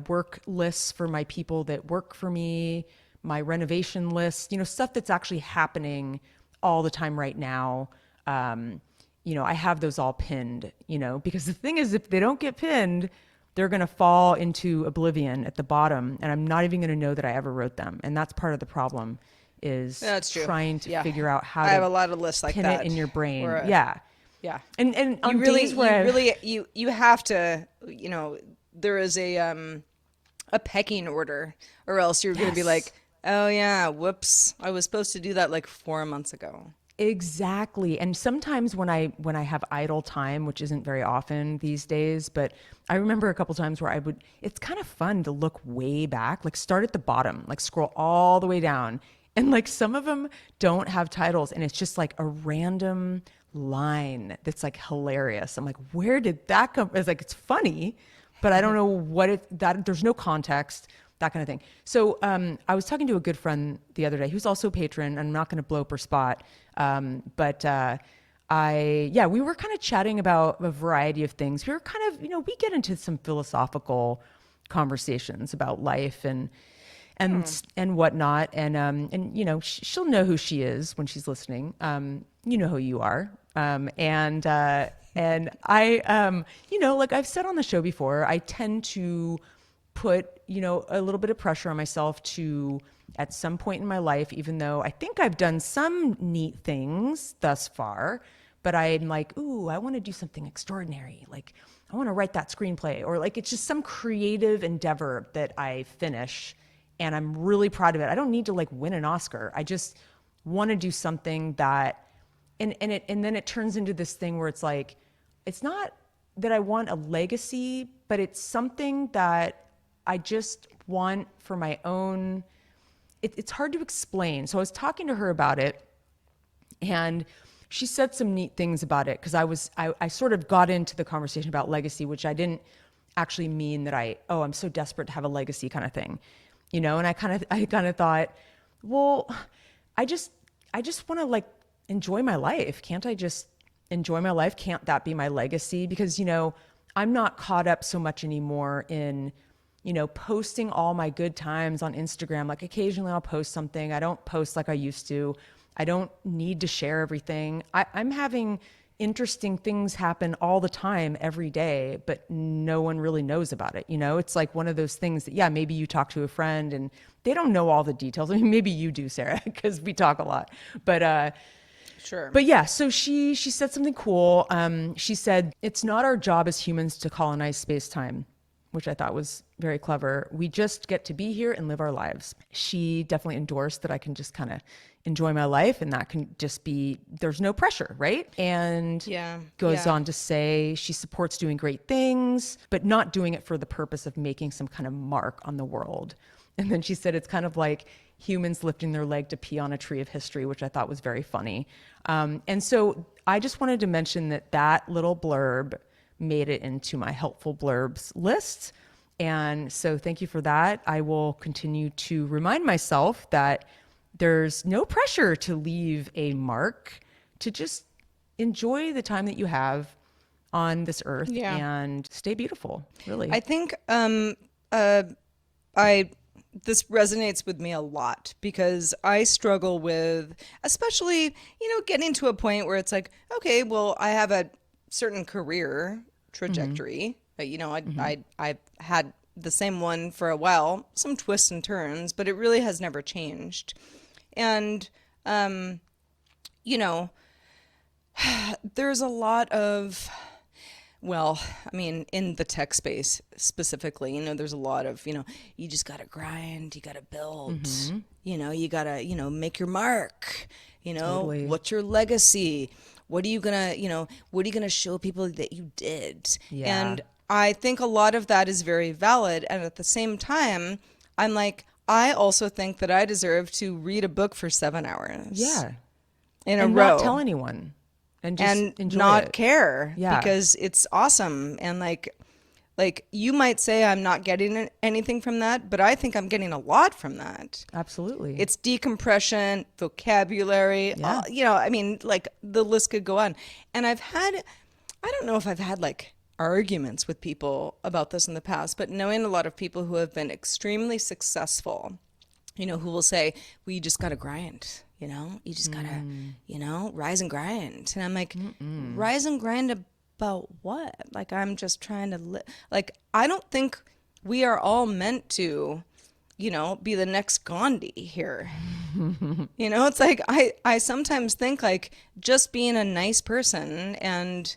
work lists for my people that work for me, my renovation list, stuff that's actually happening all the time right now. I have those all pinned, because the thing is, if they don't get pinned, they're going to fall into oblivion at the bottom, and I'm not even going to know that I ever wrote them. And that's part of the problem, is That's true. trying to Yeah. figure out how I have to a lot of lists like pin it that in your brain. where, Yeah. yeah. And You on really, days where you have to, there is a pecking order, or else you're going to be yes. like, oh yeah, whoops, I was supposed to do that like 4 months ago. Exactly. And sometimes when I have idle time, which isn't very often these days, but I remember a couple times where it's kind of fun to look way back, like start at the bottom, like scroll all the way down. And like some of them don't have titles and it's just like a random line that's like hilarious. I'm like, where did that come? It's like, it's funny, but I don't know there's no context, that kind of thing. So I was talking to a good friend the other day who's also a patron. I'm not going to blow up her spot. But we were kind of chatting about a variety of things. We were kind of, we get into some philosophical conversations about life and whatnot. And she'll know who she is when she's listening. You know who you are. And I, like I've said on the show before, I tend to put, a little bit of pressure on myself to, at some point in my life, even though I think I've done some neat things thus far, but I'm like, ooh, I want to do something extraordinary. Like I want to write that screenplay, or like it's just some creative endeavor that I finish and I'm really proud of it. I don't need to like win an Oscar. I just want to do something that, and then it turns into this thing where it's like, it's not that I want a legacy, but it's something that I just want for my own. It's hard to explain. So I was talking to her about it, and she said some neat things about it, because I sort of got into the conversation about legacy, which I didn't actually mean that I'm so desperate to have a legacy kind of thing, and I kind of thought, well, I just want to like enjoy my life. Can't I just enjoy my life? Can't that be my legacy? Because, I'm not caught up so much anymore in, posting all my good times on Instagram. Like occasionally I'll post something. I don't post like I used to. I don't need to share everything. I'm having interesting things happen all the time, every day, but no one really knows about it. It's like one of those things that, yeah, maybe you talk to a friend and they don't know all the details. I mean, maybe you do, Sarah, because we talk a lot, Sure. but yeah, so she said something cool. She said, it's not our job as humans to colonize space-time, which I thought was very clever. We just get to be here and live our lives. She definitely endorsed that I can just kind of enjoy my life, and that can just be, there's no pressure, right? And Yeah. goes Yeah. on to say she supports doing great things, but not doing it for the purpose of making some kind of mark on the world. And then she said it's kind of like humans lifting their leg to pee on a tree of history, which I thought was very funny. And so I just wanted to mention that little blurb made it into my helpful blurbs list. And so thank you for that. I will continue to remind myself that there's no pressure to leave a mark, to just enjoy the time that you have on this earth Yeah. and stay beautiful, really. I think I this resonates with me a lot, because I struggle with, especially, getting to a point where it's like, okay, well, I have a certain career trajectory. I've had the same one for a while, some twists and turns, but it really has never changed. And you know, there's a lot of, well, I mean, in the tech space specifically, there's a lot of, you just got to grind, you got to build, you got to, make your mark, Totally. what's your legacy? What are you gonna, what are you gonna show people that you did? Yeah. And I think a lot of that is very valid. And at the same time, I'm like, I also think that I deserve to read a book for 7 hours Yeah. in a And row not tell anyone and just and enjoy not it. care Yeah. because it's awesome. And like, Like, you might say I'm not getting anything from that, but I think I'm getting a lot from that. Absolutely. It's decompression, vocabulary, Yeah. I mean, like, the list could go on. And I don't know if I've had like arguments with people about this in the past, but knowing a lot of people who have been extremely successful, who will say, well, you just got to grind, you just got to, rise and grind. And I'm like, rise and grind about what? Like, I'm just trying to live. Like, I don't think we are all meant to, be the next Gandhi here. It's like, I sometimes think like just being a nice person and,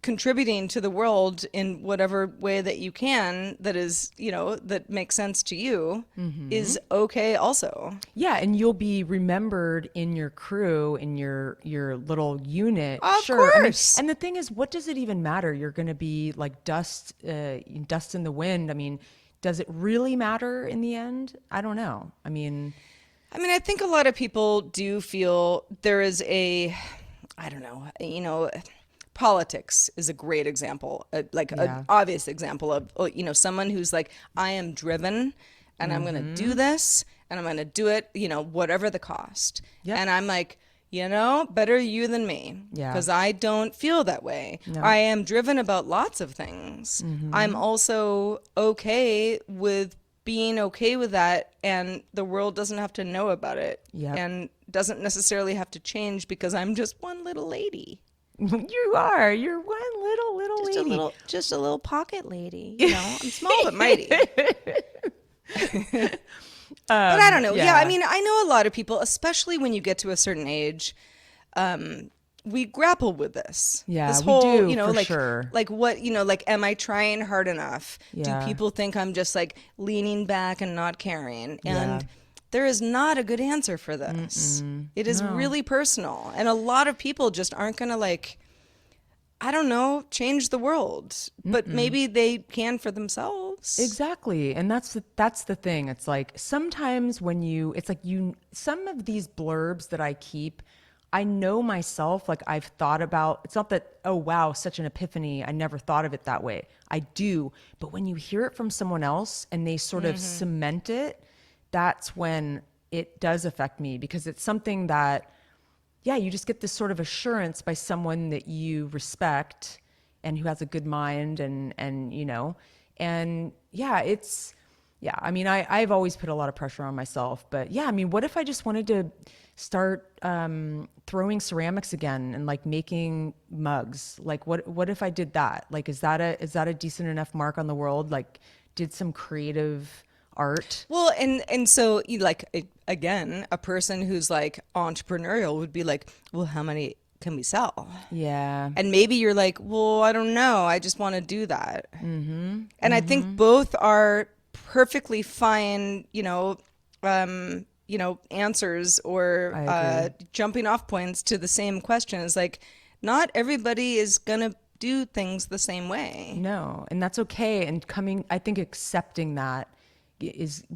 contributing to the world in whatever way that you can, that is, that makes sense to you, is okay also. Yeah, and you'll be remembered in your crew, in your little unit. Of Sure. course. And the thing is, what does it even matter? You're going to be like dust in the wind. I mean, does it really matter in the end? I don't know. I mean, I think a lot of people do feel there is I don't know, politics is a great example, an obvious example of, someone who's like, I am driven and I'm going to do this and I'm going to do it, whatever the cost. Yep. And I'm like, better you than me, because I don't feel that way. No. I am driven about lots of things. I'm also okay with being okay with that, and the world doesn't have to know about it, and doesn't necessarily have to change because I'm just one little lady. You're one little lady. Just a little pocket lady. I'm small but mighty. But I don't know. Yeah, I know a lot of people, especially when you get to a certain age, we grapple with this. Yeah, this we whole, do, for like, sure. like what, like, am I trying hard enough? Yeah. Do people think I'm just like leaning back and not caring? And Yeah. there is not a good answer for this. It is really personal. And a lot of people just aren't going to, like, I don't know, change the world, but maybe they can for themselves. Exactly. And that's the thing. It's like sometimes some of these blurbs that I keep, I know myself, like I've thought about, it's not that, oh, wow, such an epiphany. I never thought of it that way. I do. But when you hear it from someone else and they sort of cement it, that's when it does affect me, because it's something that, yeah, you just get this sort of assurance by someone that you respect and who has a good mind and I've always put a lot of pressure on myself, but yeah, what if I just wanted to start throwing ceramics again and like making mugs? Like what if I did that? Like, is that a decent enough mark on the world? Like, did some creative art. Well, and so again, a person who's like entrepreneurial would be like, well, how many can we sell? Yeah. And maybe you're like, well, I don't know, I just want to do that. And I think both are perfectly fine, answers or jumping off points to the same question. Is like, not everybody is gonna do things the same way. No, and that's okay. And I think accepting that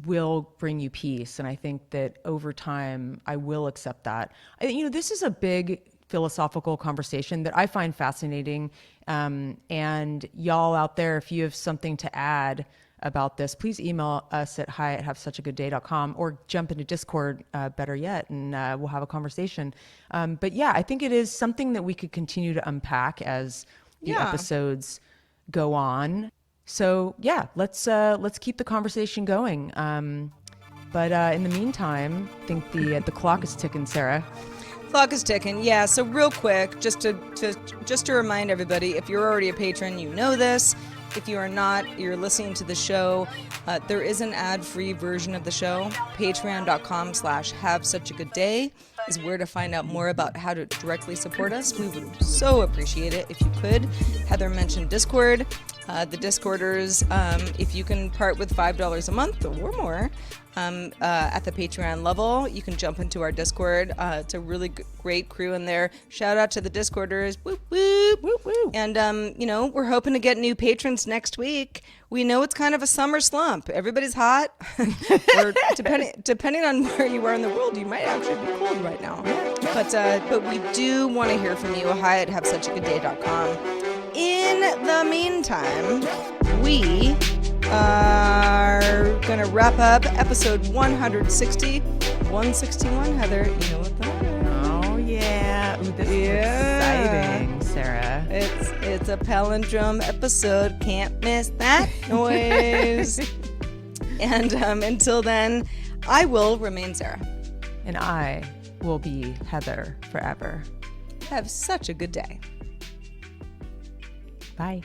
will bring you peace. And I think that over time, I will accept that. This is a big philosophical conversation that I find fascinating. And y'all out there, if you have something to add about this, please email us at hi@havesuchagooddday.com or jump into Discord, better yet, and we'll have a conversation. But yeah, I think it is something that we could continue to unpack as the episodes go on. So yeah, let's keep the conversation going. But in the meantime, I think the clock is ticking, Sarah. Clock is ticking. Yeah. So real quick, just to remind everybody, if you're already a patron, you know this. If you are not, you're listening to the show. There is an ad-free version of the show. Patreon.com/havesuchagooddday is where to find out more about how to directly support us. We would so appreciate it if you could. Heather mentioned Discord. The Discorders, if you can part with $5 a month or more at the Patreon level, you can jump into our Discord. It's a really great crew in there. Shout out to the Discorders. Whoop, whoop. Woo, woo. And, we're hoping to get new patrons next week. We know it's kind of a summer slump. Everybody's hot. Or depending on where you are in the world, you might actually be cold right now. But we do want to hear from you. Hi@havesuchagooddday.com. in the meantime, we are going to wrap up episode 160. 161, Heather, you know what that is? Oh, yeah. Ooh, this is exciting, Sarah. It's a palindrome episode. Can't miss that noise. And until then, I will remain Sarah. And I will be Heather forever. Have such a good day. Bye.